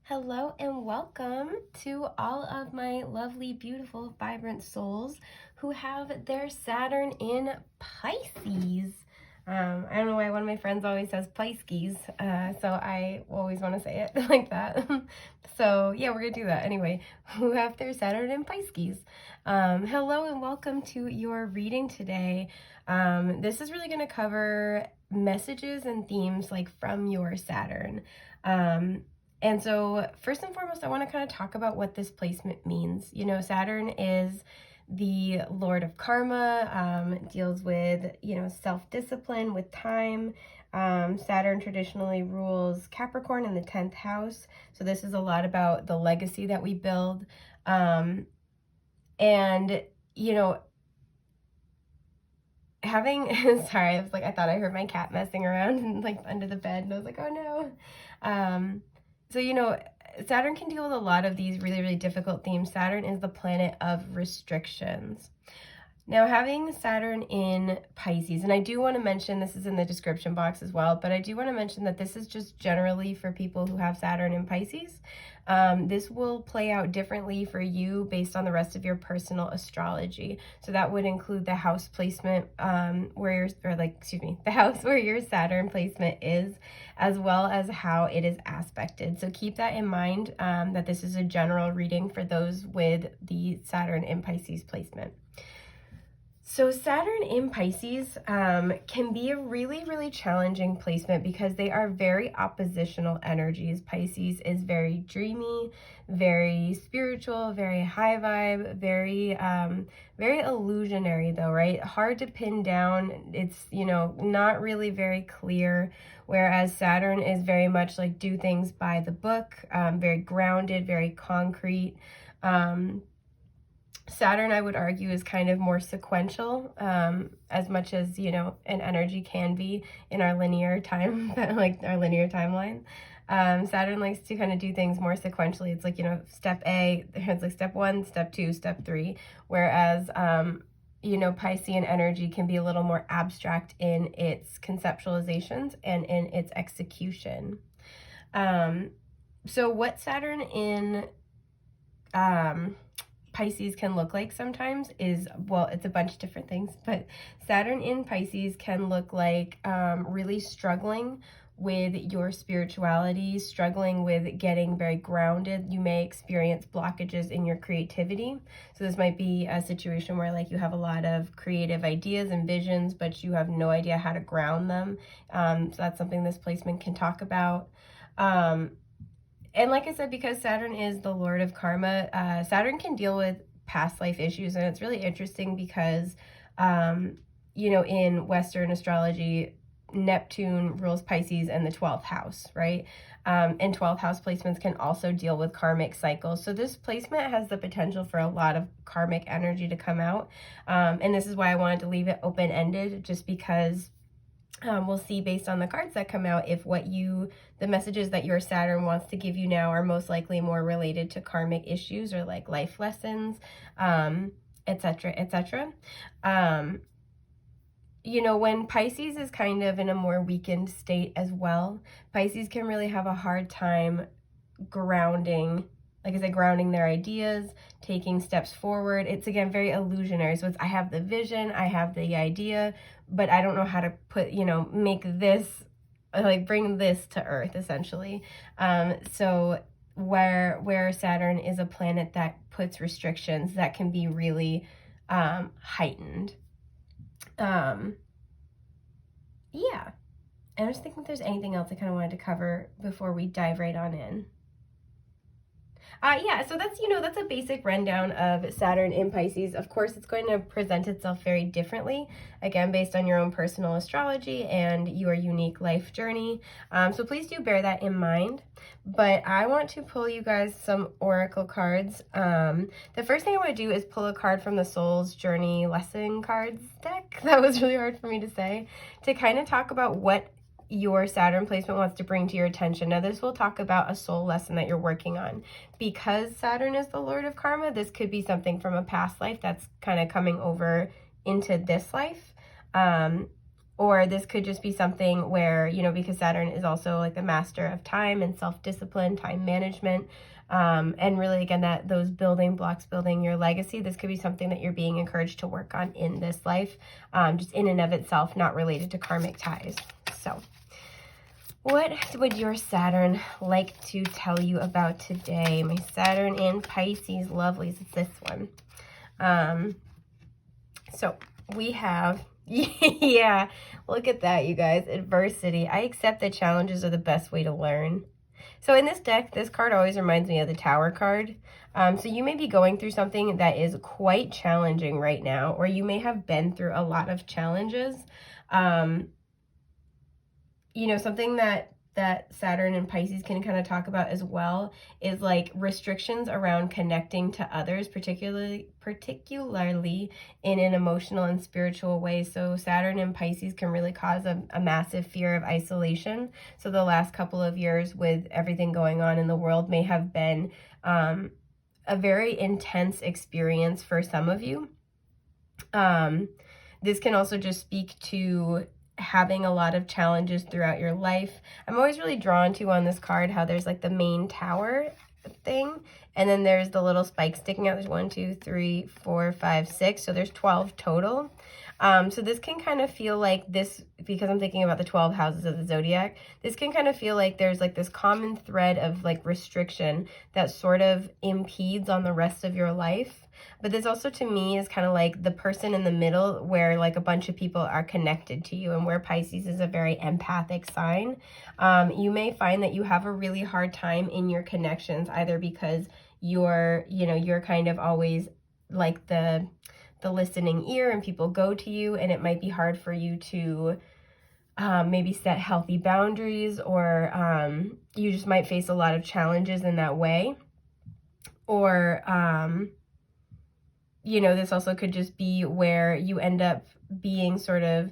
Hello and welcome to all of my lovely, beautiful, vibrant souls who have their Saturn in Pisces. I don't know why one of my friends always says Pisces, so I always want to say it like that. So yeah, we're going to do that anyway. Who have their Saturn in Pisces. Hello and welcome to your reading today. This is really going to cover messages and themes like from your Saturn. And so first and foremost, I want to kind of talk about what this placement means. You know, Saturn is the Lord of Karma, deals with, self-discipline, with time. Saturn traditionally rules Capricorn in the 10th house. So this is a lot about the legacy that we build. And, having, sorry, I thought I heard my cat messing around and under the bed, and I was like, oh no. So, Saturn can deal with a lot of these really, really difficult themes. Saturn is the planet of restrictions. Now, having Saturn in Pisces, and I do want to mention, this is in the description box as well, but I do want to mention that this is just generally for people who have Saturn in Pisces. This will play out differently for you based on the rest of your personal astrology. So that would include the house placement the house where your Saturn placement is, as well as how it is aspected. So keep that in mind, that this is a general reading for those with the Saturn in Pisces placement. So Saturn in Pisces can be a really, really challenging placement because they are very oppositional energies. Pisces is very dreamy, very spiritual, very high vibe, very illusionary though, right? Hard to pin down. It's, not really very clear. Whereas Saturn is very much like do things by the book, very grounded, very concrete. Saturn, I would argue, is kind of more sequential, as much as, an energy can be in our linear time, our linear timeline. Saturn likes to kind of do things more sequentially. It's like, step A, it's like step 1, step 2, step 3. Whereas, Piscean energy can be a little more abstract in its conceptualizations and in its execution. So what Saturn in Pisces can look like sometimes is, it's a bunch of different things, but Saturn in Pisces can look like really struggling with your spirituality, struggling with getting very grounded. You may experience blockages in your creativity. So this might be a situation where you have a lot of creative ideas and visions, but you have no idea how to ground them. So that's something this placement can talk about. And like I said, because Saturn is the Lord of Karma, Saturn can deal with past life issues. And it's really interesting because, in Western astrology, Neptune rules Pisces and the 12th house, right? And 12th house placements can also deal with karmic cycles. So this placement has the potential for a lot of karmic energy to come out. And this is why I wanted to leave it open-ended, just because we'll see based on the cards that come out if the messages that your Saturn wants to give you now are most likely more related to karmic issues or life lessons, etc., etc. When Pisces is kind of in a more weakened state as well, Pisces can really have a hard time grounding, like I said, grounding their ideas, taking steps forward. It's, again, very illusionary. So I have the vision, I have the idea, but I don't know how to make this, bring this to Earth, essentially. So where Saturn is a planet that puts restrictions, that can be really heightened. Yeah. And I was thinking if there's anything else I kind of wanted to cover before we dive right on in. So that's a basic rundown of Saturn in Pisces. Of course, it's going to present itself very differently, again, based on your own personal astrology and your unique life journey. So please do bear that in mind. But I want to pull you guys some oracle cards. The first thing I want to do is pull a card from the Soul's Journey Lesson Cards deck. That was really hard for me to say, to kind of talk about what your Saturn placement wants to bring to your attention. Now, this will talk about a soul lesson that you're working on. Because Saturn is the Lord of Karma, this could be something from a past life that's kind of coming over into this life. Or this could just be something where, you know, because Saturn is also like the master of time and self-discipline, time management, and really, again, that those building blocks, building your legacy, this could be something that you're being encouraged to work on in this life, just in and of itself, not related to karmic ties. So what would your Saturn like to tell you about today? My Saturn in Pisces, lovelies, it's this one. So we have, yeah, look at that, you guys. Adversity. I accept that challenges are the best way to learn. So in this deck, this card always reminds me of the Tower card. So you may be going through something that is quite challenging right now, or you may have been through a lot of challenges. You know, something that Saturn and Pisces can kind of talk about as well is like restrictions around connecting to others, particularly in an emotional and spiritual way. So Saturn and Pisces can really cause a massive fear of isolation. So the last couple of years with everything going on in the world may have been a very intense experience for some of you. This can also just speak to having a lot of challenges throughout your life. I'm always really drawn to on this card how there's like the main tower thing, and then there's the little spike sticking out. There's 1, 2, 3, 4, 5, 6, so there's 12 total. So this can kind of feel like this, because I'm thinking about the 12 houses of the zodiac, this can kind of feel like there's like this common thread of like restriction that sort of impedes on the rest of your life. But this also, to me, is kind of like the person in the middle where like a bunch of people are connected to you, and where Pisces is a very empathic sign. You may find that you have a really hard time in your connections, either because you're kind of always like the listening ear and people go to you, and it might be hard for you to maybe set healthy boundaries, or you just might face a lot of challenges in that way. Or you know, this also could just be where you end up being sort of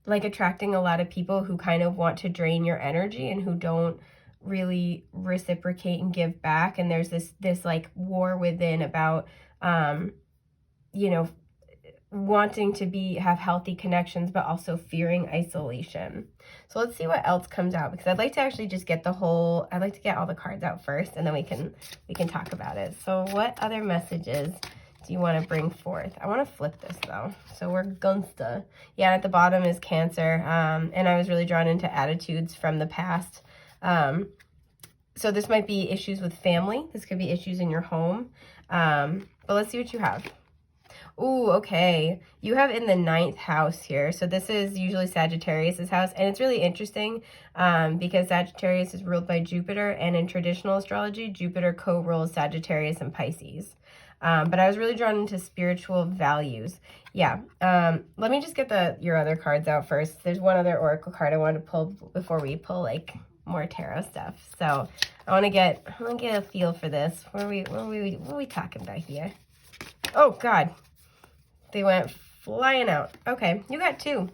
like attracting a lot of people who kind of want to drain your energy and who don't really reciprocate and give back. And there's this like war within about, you know, wanting to have healthy connections, but also fearing isolation. So let's see what else comes out, because I'd like to actually just get I'd like to get all the cards out first, and then we can talk about it. So what other messages do you want to bring forth? I want to flip this though. So we're Gunsta. Yeah, at the bottom is Cancer. And I was really drawn into attitudes from the past. So this might be issues with family. This could be issues in your home. But let's see what you have. Ooh, okay. You have in the 9th house here. So this is usually Sagittarius's house. And it's really interesting because Sagittarius is ruled by Jupiter. And in traditional astrology, Jupiter co-rules Sagittarius and Pisces. But I was really drawn into spiritual values. Yeah. Let me just get your other cards out first. There's one other oracle card I want to pull before we pull like more tarot stuff. So I want to get a feel for this. What are we talking about here? Oh God. They went flying out. Okay, you got 2.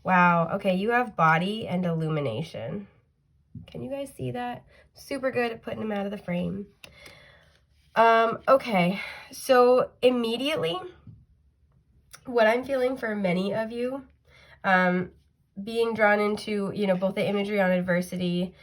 Wow. Okay, you have body and illumination. Can you guys see that? Super good at putting them out of the frame. Okay, so immediately, what I'm feeling for many of you, being drawn into, you know, both the imagery on adversity,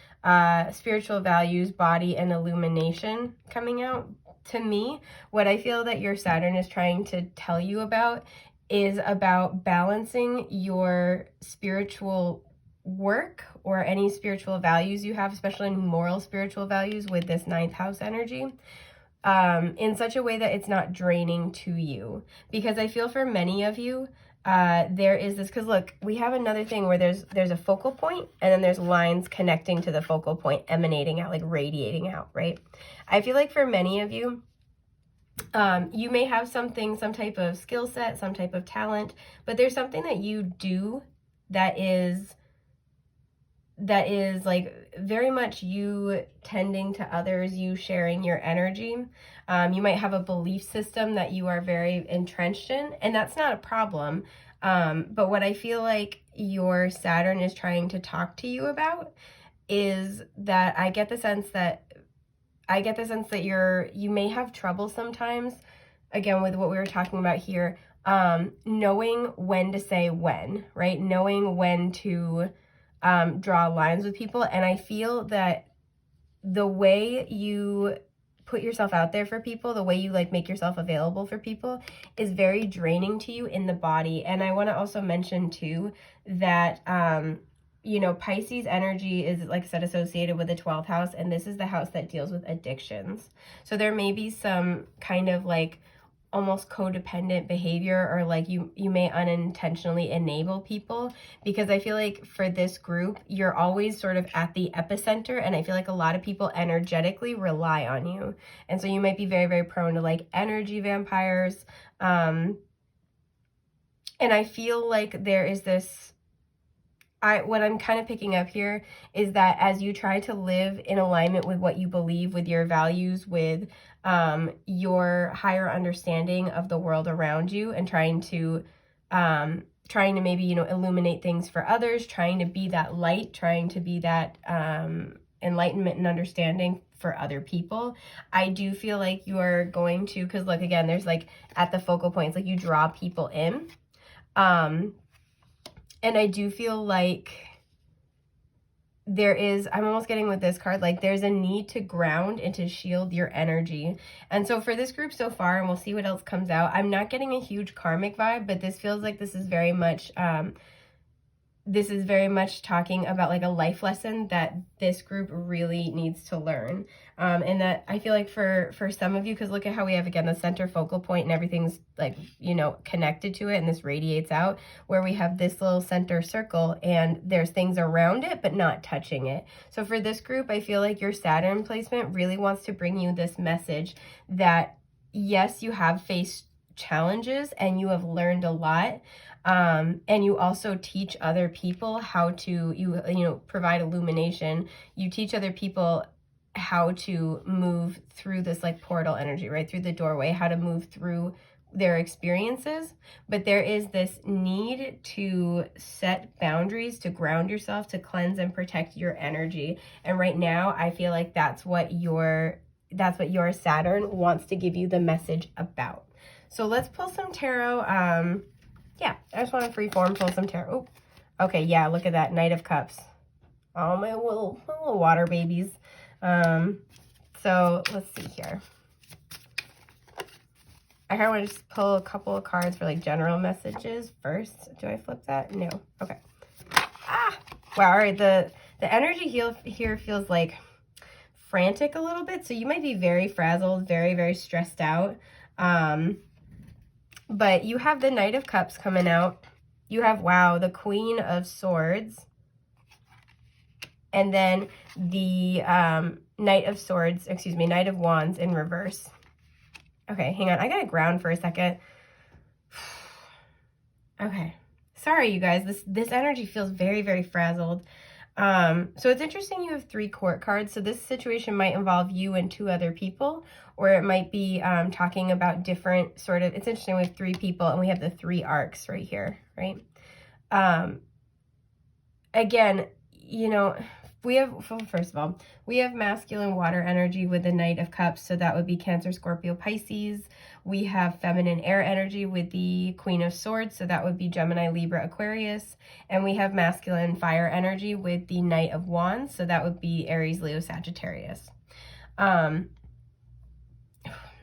spiritual values, body, and illumination coming out. To me, what I feel that your Saturn is trying to tell you about is about balancing your spiritual work or any spiritual values you have, especially moral spiritual values with this 9th house energy, in such a way that it's not draining to you. Because I feel for many of you, there is this, because look, we have another thing where there's a focal point, and then there's lines connecting to the focal point, emanating out, like radiating out, right? I feel like for many of you, you may have some type of skill set, some type of talent, but there's something that you do that is like very much you tending to others, you sharing your energy. You might have a belief system that you are very entrenched in, and that's not a problem. But what I feel like your Saturn is trying to talk to you about is that I get the sense that you may have trouble sometimes, again, with what we were talking about here, knowing when to say when, right? Knowing when to draw lines with people. And I feel that the way you put yourself out there for people, the way you like make yourself available for people is very draining to you in the body. And I want to also mention too that you know, Pisces energy is, like I said, associated with the 12th house, and this is the house that deals with addictions. So there may be some kind of like almost codependent behavior, or like you may unintentionally enable people, because I feel like for this group, you're always sort of at the epicenter, and I feel like a lot of people energetically rely on you. And so you might be very, very prone to like energy vampires. And I feel like there is this, what I'm kind of picking up here is that as you try to live in alignment with what you believe, with your values, with your higher understanding of the world around you, and trying to maybe, you know, illuminate things for others, trying to be that light, trying to be that enlightenment and understanding for other people, I do feel like you are going to, because look, again, there's like at the focal points, like you draw people in. And I do feel like there is, I'm almost getting with this card, like there's a need to ground and to shield your energy. And so for this group so far, and we'll see what else comes out, I'm not getting a huge karmic vibe, but this feels like this is very much talking about like a life lesson that this group really needs to learn. And that I feel like for some of you, because look at how we have, again, the center focal point and everything's like, you know, connected to it, and this radiates out, where we have this little center circle and there's things around it, but not touching it. So for this group, I feel like your Saturn placement really wants to bring you this message that yes, you have faced challenges and you have learned a lot. And you also teach other people how to, you know, provide illumination. You teach other people how to move through this like portal energy, right? Through the doorway, how to move through their experiences. But there is this need to set boundaries, to ground yourself, to cleanse and protect your energy. And right now, I feel like that's what your Saturn wants to give you the message about. So let's pull some tarot. Yeah, I just want to freeform pull some tarot. Oh, okay, yeah, look at that, Knight of Cups. Oh, my little water babies. So let's see here. I kind of want to just pull a couple of cards for like general messages first. Do I flip that? No. Okay. Ah, wow. All right. The energy here feels like frantic a little bit. So you might be very frazzled, very, very stressed out. But you have the Knight of Cups coming out. You have, wow, the Queen of Swords. And then the Knight of Wands in reverse. Okay, hang on. I gotta ground for a second. Okay. Sorry, you guys. This energy feels very, very frazzled. So it's interesting you have 3 court cards. So this situation might involve you and 2 other people, or it might be talking about different sort of, it's interesting, we have 3 people and we have the 3 arcs right here, right? Again, you know, we have, well, first of all, we have masculine water energy with the Knight of Cups. So that would be Cancer, Scorpio, Pisces. We have feminine air energy with the Queen of Swords. So that would be Gemini, Libra, Aquarius. And we have masculine fire energy with the Knight of Wands. So that would be Aries, Leo, Sagittarius. I'm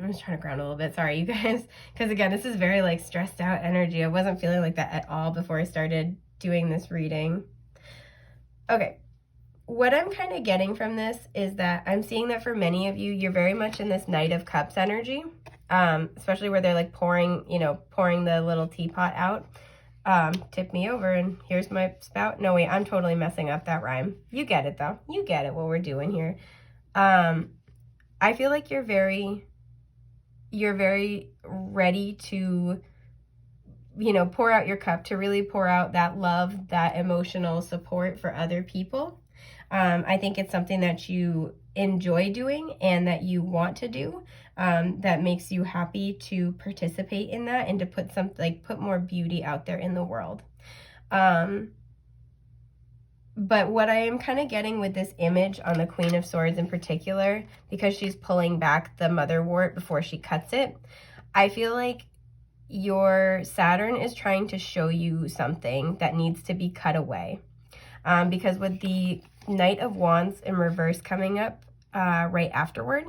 just trying to ground a little bit. Sorry, you guys. Because again, this is very like stressed out energy. I wasn't feeling like that at all before I started doing this reading. Okay. What I'm kind of getting from this is that I'm seeing that for many of you, you're very much in this Knight of Cups energy, especially where they're like pouring the little teapot out. Tip me over and here's my spout. No, wait, I'm totally messing up that rhyme. You get it though. You get it what we're doing here. I feel like you're very ready to, you know, pour out your cup, to really pour out that love, that emotional support for other people. I think it's something that you enjoy doing and that you want to do, that makes you happy to participate in that and to put more beauty out there in the world. But what I am kind of getting with this image on the Queen of Swords in particular, because she's pulling back the motherwort before she cuts it, I feel like your Saturn is trying to show you something that needs to be cut away. Because with the Knight of Wands in reverse coming up right afterward,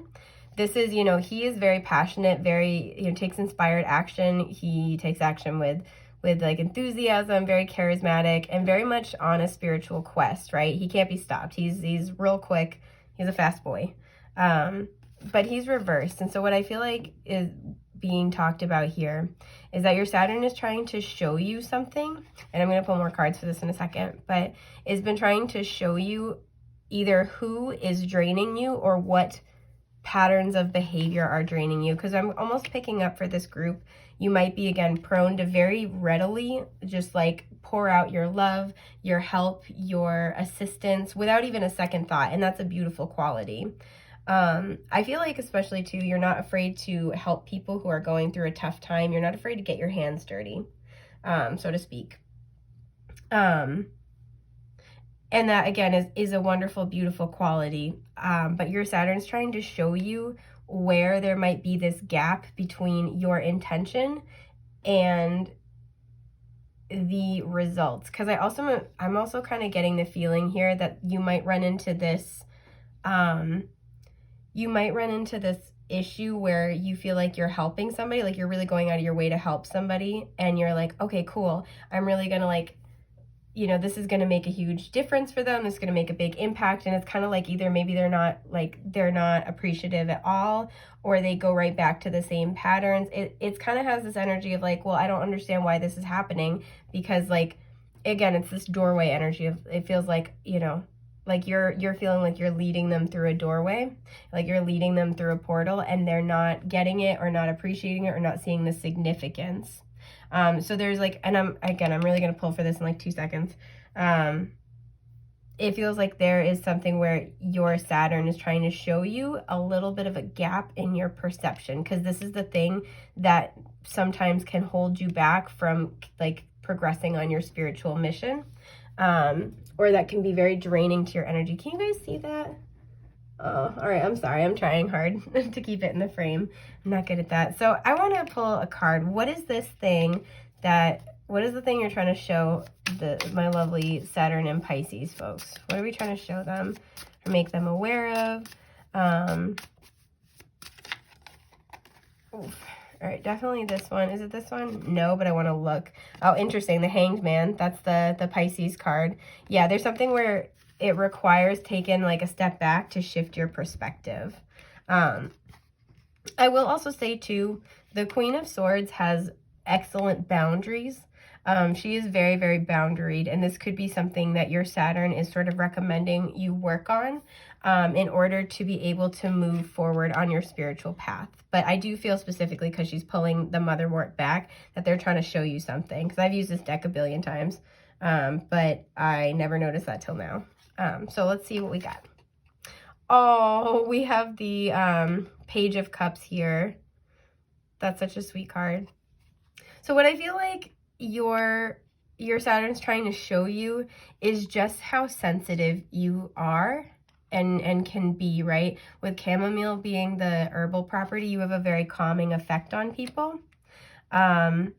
this is, you know, he is very passionate, very, you know, takes inspired action. He takes action with like enthusiasm, very charismatic, and very much on a spiritual quest, right? He can't be stopped. He's real quick. He's a fast boy. But he's reversed. And so what I feel like is being talked about here is that your Saturn is trying to show you something, and I'm going to pull more cards for this in a second, but it's been trying to show you either who is draining you or what patterns of behavior are draining you. Because I'm almost picking up for this group, you might be, again, prone to very readily just like pour out your love, your help, your assistance without even a second thought, and that's a beautiful quality. I feel like especially too, you're not afraid to help people who are going through a tough time. You're not afraid to get your hands dirty, so to speak. And that, again, is a wonderful, beautiful quality. But your Saturn's trying to show you where there might be this gap between your intention and the results. Because I'm also kind of getting the feeling here that you might run into this, issue where you feel like you're helping somebody, like you're really going out of your way to help somebody, and you're like, okay, cool, I'm really gonna, like, you know, this is gonna make a huge difference for them, this is gonna make a big impact, and it's kind of like either maybe they're not appreciative at all, or they go right back to the same patterns. It kind of has this energy of like, well, I don't understand why this is happening, because, like, again, it's this doorway energy of, it feels like, you know, like you're feeling like you're leading them through a doorway, like you're leading them through a portal, and they're not getting it or not appreciating it or not seeing the significance. So there's like, and I'm really going to pull for this in like 2 seconds. It feels like there is something where your Saturn is trying to show you a little bit of a gap in your perception, because this is the thing that sometimes can hold you back from like progressing on your spiritual mission. Or that can be very draining to your energy. Can you guys see that? Oh, all right. I'm sorry. I'm trying hard to keep it in the frame. I'm not good at that. So I want to pull a card. What is the thing you're trying to show my lovely Saturn and Pisces folks? What are we trying to show them or make them aware of? Oof. All right, definitely this one. Is it this one? No, but I want to look. Oh, interesting. The Hanged Man. That's the Pisces card. Yeah, there's something where it requires taking like a step back to shift your perspective. I will also say too, the Queen of Swords has excellent boundaries. She is very, very boundaried, and this could be something that your Saturn is sort of recommending you work on in order to be able to move forward on your spiritual path. But I do feel specifically, because she's pulling the motherwort back, that they're trying to show you something, because I've used this deck a billion times, but I never noticed that till now. So let's see what we got. Oh, we have the Page of Cups here. That's such a sweet card. So what I feel like your Saturn's trying to show you is just how sensitive you are and can be, right? With chamomile being the herbal property, you have a very calming effect on people. And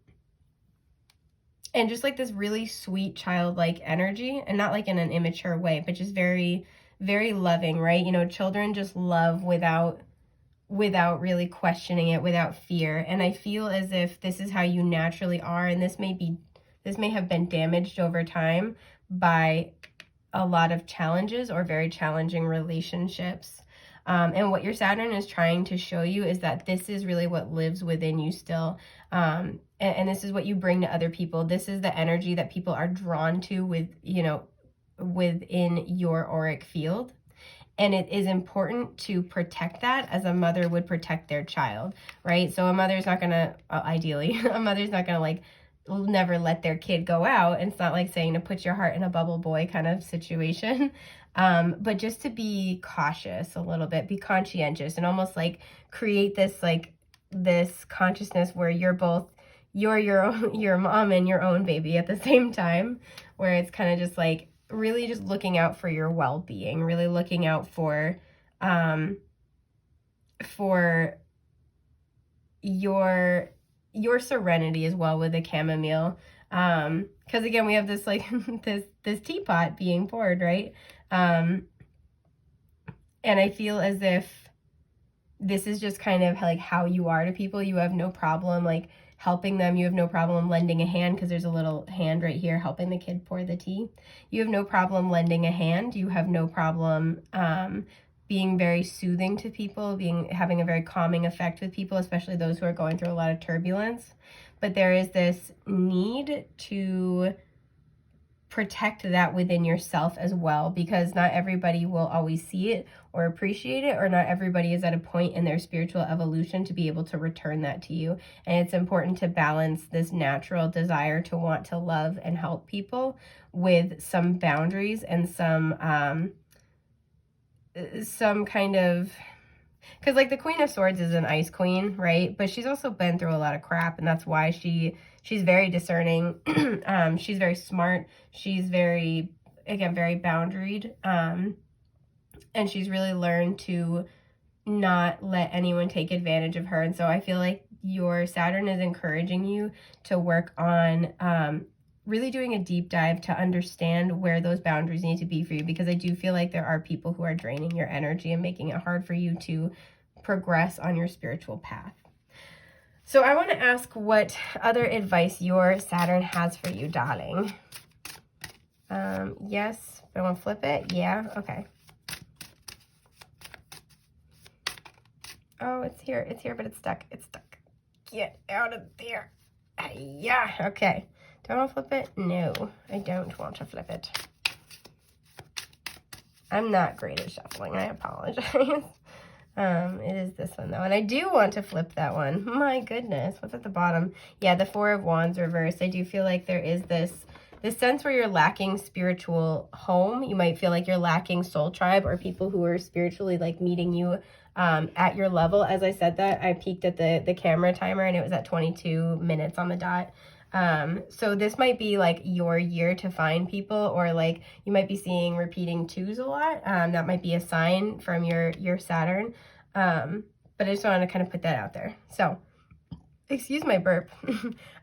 just like this really sweet childlike energy, and not like in an immature way, but just very, very loving, right? You know, children just love without really questioning it, without fear. And I feel as if this is how you naturally are, and this may have been damaged over time by a lot of challenges or very challenging relationships. And what your Saturn is trying to show you is that this is really what lives within you still. And this is what you bring to other people. This is the energy that people are drawn to within your auric field. And it is important to protect that as a mother would protect their child, right? So a mother's not going to, ideally, a mother's not going to like never let their kid go out. And it's not like saying to put your heart in a bubble boy kind of situation. But just to be cautious a little bit, be conscientious, and almost like create this consciousness where you're your mom and your own baby at the same time, where it's kind of just like really just looking out for your well-being, really looking out for your your serenity as well with the chamomile. Because again, we have this like this teapot being poured, right? And I feel as if this is just kind of like how you are to people. You have no problem like helping them. You have no problem lending a hand, because there's a little hand right here helping the kid pour the tea. You have no problem lending a hand. You have no problem being very soothing to people, having a very calming effect with people, especially those who are going through a lot of turbulence. But there is this need to protect that within yourself as well, because not everybody will always see it or appreciate it, or not everybody is at a point in their spiritual evolution to be able to return that to you. And it's important to balance this natural desire to want to love and help people with some boundaries and some kind of, because like the Queen of Swords is an ice queen, right? But she's also been through a lot of crap, and that's why she's very discerning. She's very smart. She's very, again, very boundaried. And she's really learned to not let anyone take advantage of her. And so I feel like your Saturn is encouraging you to work on really doing a deep dive to understand where those boundaries need to be for you, because I do feel like there are people who are draining your energy and making it hard for you to progress on your spiritual path. So I want to ask what other advice your Saturn has for you, darling. Yes, but I want to flip it. Yeah, okay. Oh, it's here, but it's stuck. It's stuck. Get out of there. Yeah, okay. Do I want to flip it? No, I don't want to flip it. I'm not great at shuffling. I apologize. It is this one, though. And I do want to flip that one. My goodness. What's at the bottom? Yeah, the Four of Wands reversed. I do feel like there is this sense where you're lacking spiritual home. You might feel like you're lacking soul tribe, or people who are spiritually like meeting you at your level. As I said that, I peeked at the camera timer and it was at 22 minutes on the dot. So this might be like your year to find people, or like you might be seeing repeating twos a lot. That might be a sign from your Saturn. But I just wanted to kind of put that out there. So, excuse my burp.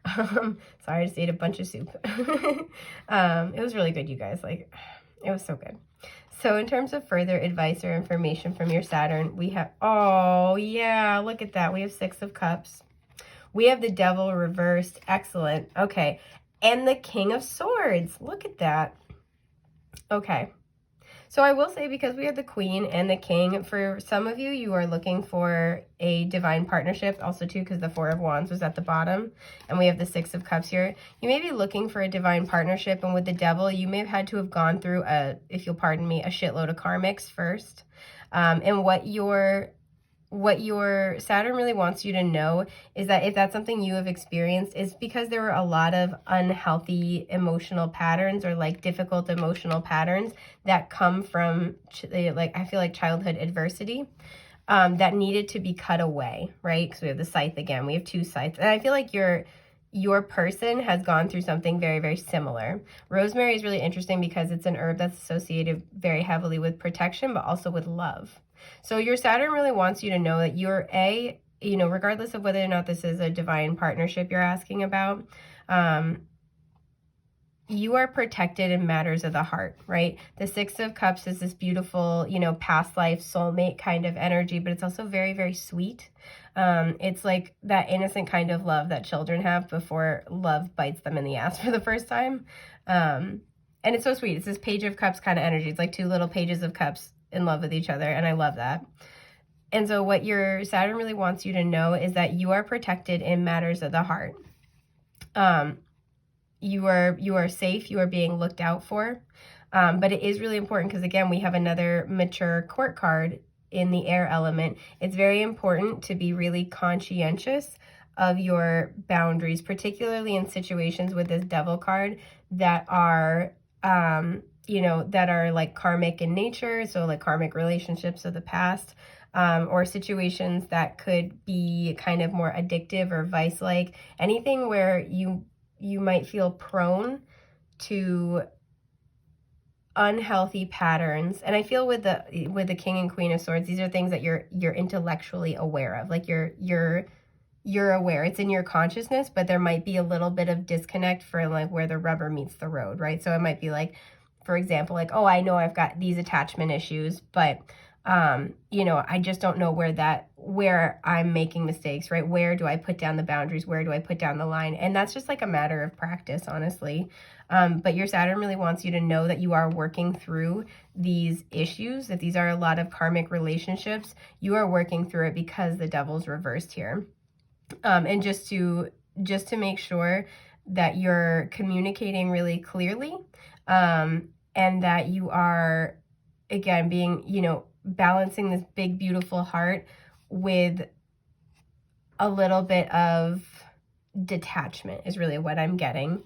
Sorry, I just ate a bunch of soup. It was really good, you guys. Like, it was so good. So in terms of further advice or information from your Saturn, we have, oh yeah, look at that. We have Six of Cups. We have the Devil reversed. Excellent. Okay. And the King of Swords. Look at that. Okay. So I will say, because we have the Queen and the King, for some of you, you are looking for a divine partnership. Also, too, because the Four of Wands was at the bottom. And we have the Six of Cups here. You may be looking for a divine partnership. And with the Devil, you may have had to have gone through, if you'll pardon me, a shitload of karmics first. And what your Saturn really wants you to know is that if that's something you have experienced, is because there were a lot of unhealthy emotional patterns, or like difficult emotional patterns that come from, like, I feel like childhood adversity, that needed to be cut away, right? Because we have the scythe again. We have two scythes. And I feel like your person has gone through something very, very similar. Rosemary is really interesting because it's an herb that's associated very heavily with protection, but also with love. So your Saturn really wants you to know that you're regardless of whether or not this is a divine partnership you're asking about, you are protected in matters of the heart, right? The Six of Cups is this beautiful, past life soulmate kind of energy, but it's also very, very sweet. It's like that innocent kind of love that children have before love bites them in the ass for the first time. And it's so sweet. It's this Page of Cups kind of energy. It's like two little pages of cups in love with each other, and I love that. And so what your Saturn really wants you to know is that you are protected in matters of the heart. You are safe. You are being looked out for. But it is really important because, again, we have another mature court card in the air element. It's very important to be really conscientious of your boundaries, particularly in situations with this Devil card that are that are like karmic in nature, so like karmic relationships of the past, or situations that could be kind of more addictive or vice-like, anything where you might feel prone to unhealthy patterns. And I feel with the King and Queen of Swords, these are things that you're intellectually aware of, like you're you're aware, it's in your consciousness, but there might be a little bit of disconnect for like where the rubber meets the road, right? So it might be like, for example, like, oh, I know I've got these attachment issues, but you know, I just don't know where I'm making mistakes, right? Where do I put down the boundaries? Where do I put down the line? And that's just like a matter of practice, honestly. But your Saturn really wants you to know that you are working through these issues, that these are a lot of karmic relationships. You are working through it because the devil's reversed here. And just to make sure that you're communicating really clearly, and that you are, again, being, you know, balancing this big, beautiful heart with a little bit of detachment is really what I'm getting.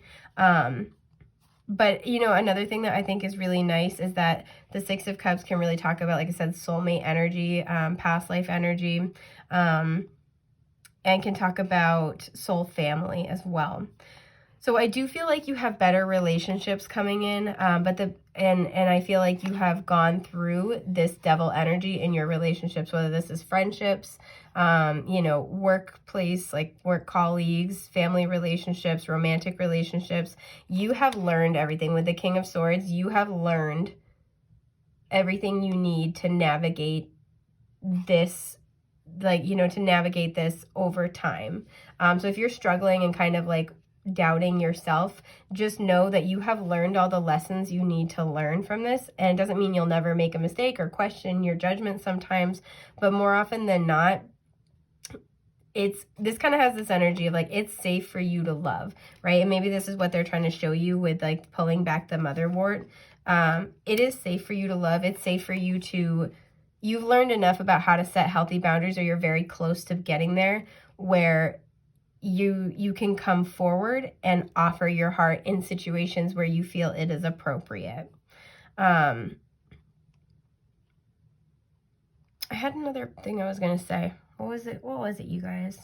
But, you know, another thing that I think is really nice is that the Six of Cups can really talk about, like I said, soulmate energy, past life energy, and can talk about soul family as well. So I do feel like you have better relationships coming in, and I feel like you have gone through this devil energy in your relationships, whether this is friendships, you know, workplace, like work colleagues, family relationships, romantic relationships. You have learned everything. With the King of Swords, you have learned everything you need to navigate this, like, you know, to navigate this over time. So if you're struggling and kind of like doubting yourself, just know that you have learned all the lessons you need to learn from this. And it doesn't mean you'll never make a mistake or question your judgment sometimes, but more often than not, this kind of has this energy of like, it's safe for you to love, right? And maybe this is what they're trying to show you with like pulling back the mother wart. It is safe for you to love. It's safe for you to, you've learned enough about how to set healthy boundaries, or you're very close to getting there, where you can come forward and offer your heart in situations where you feel it is appropriate. I had another thing I was going to say. What was it, you guys?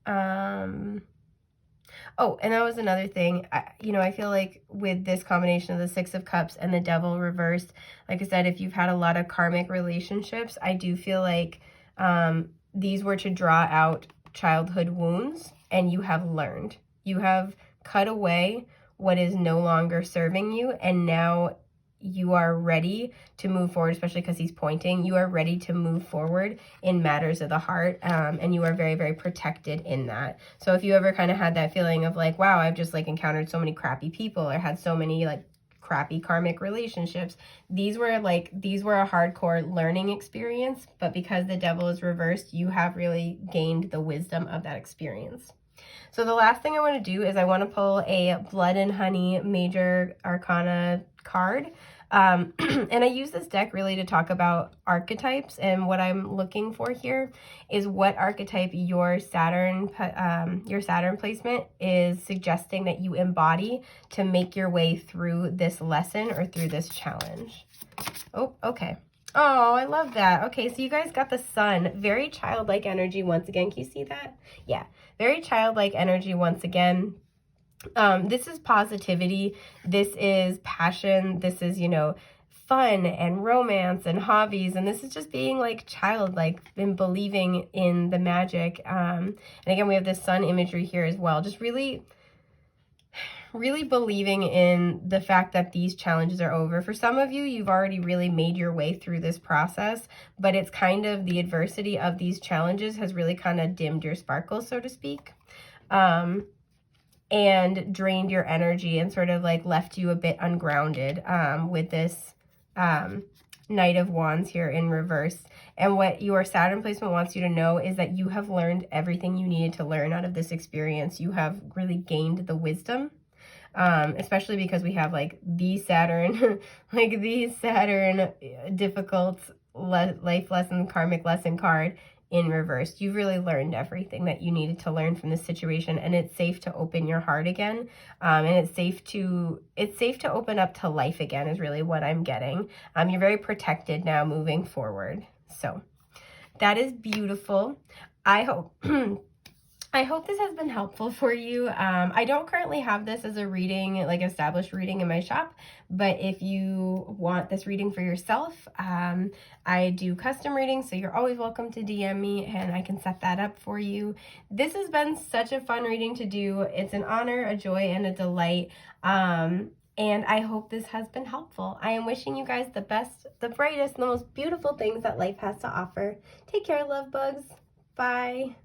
Oh, and that was another thing. You know, I feel like with this combination of the Six of Cups and the Devil reversed, like I said, if you've had a lot of karmic relationships, I do feel like these were to draw out childhood wounds, and you have learned. You have cut away what is no longer serving you, and now you are ready to move forward, especially because he's pointing. You are ready to move forward in matters of the heart, and you are very, very protected in that. So if you ever kind of had that feeling of like, wow, I've just like encountered so many crappy people, or had so many like crappy karmic relationships, these were a hardcore learning experience, but because the Devil is reversed, you have really gained the wisdom of that experience. So the last thing I want to do is I want to pull a Blood and Honey Major Arcana card. And I use this deck really to talk about archetypes, and what I'm looking for here is what archetype your Saturn placement is suggesting that you embody to make your way through this lesson or through this challenge. Oh, okay. Oh, I love that. Okay, so you guys got the Sun. Very childlike energy once again. Can you see that? Yeah, very childlike energy once again. This is positivity. This is passion. This is, you know, fun and romance and hobbies. And this is just being like childlike and believing in the magic. And again, we have this Sun imagery here as well. Just really believing in the fact that these challenges are over. For some of you, you've already really made your way through this process, but it's kind of the adversity of these challenges has really kind of dimmed your sparkle, so to speak, and drained your energy and sort of like left you a bit ungrounded with this Knight of Wands here in reverse. And what your Saturn placement wants you to know is that you have learned everything you needed to learn out of this experience. You have really gained the wisdom. Especially because we have like the Saturn, like the Saturn difficult life lesson, karmic lesson card in reverse. You've really learned everything that you needed to learn from this situation, and it's safe to open your heart again. And it's safe to open up to life again is really what I'm getting. You're very protected now moving forward. So that is beautiful. I I hope this has been helpful for you. I don't currently have this as a reading, like established reading in my shop, but if you want this reading for yourself, I do custom readings, so you're always welcome to DM me and I can set that up for you. This has been such a fun reading to do. It's an honor, a joy, and a delight. And I hope this has been helpful. I am wishing you guys the best, the brightest, the most beautiful things that life has to offer. Take care, love bugs. Bye.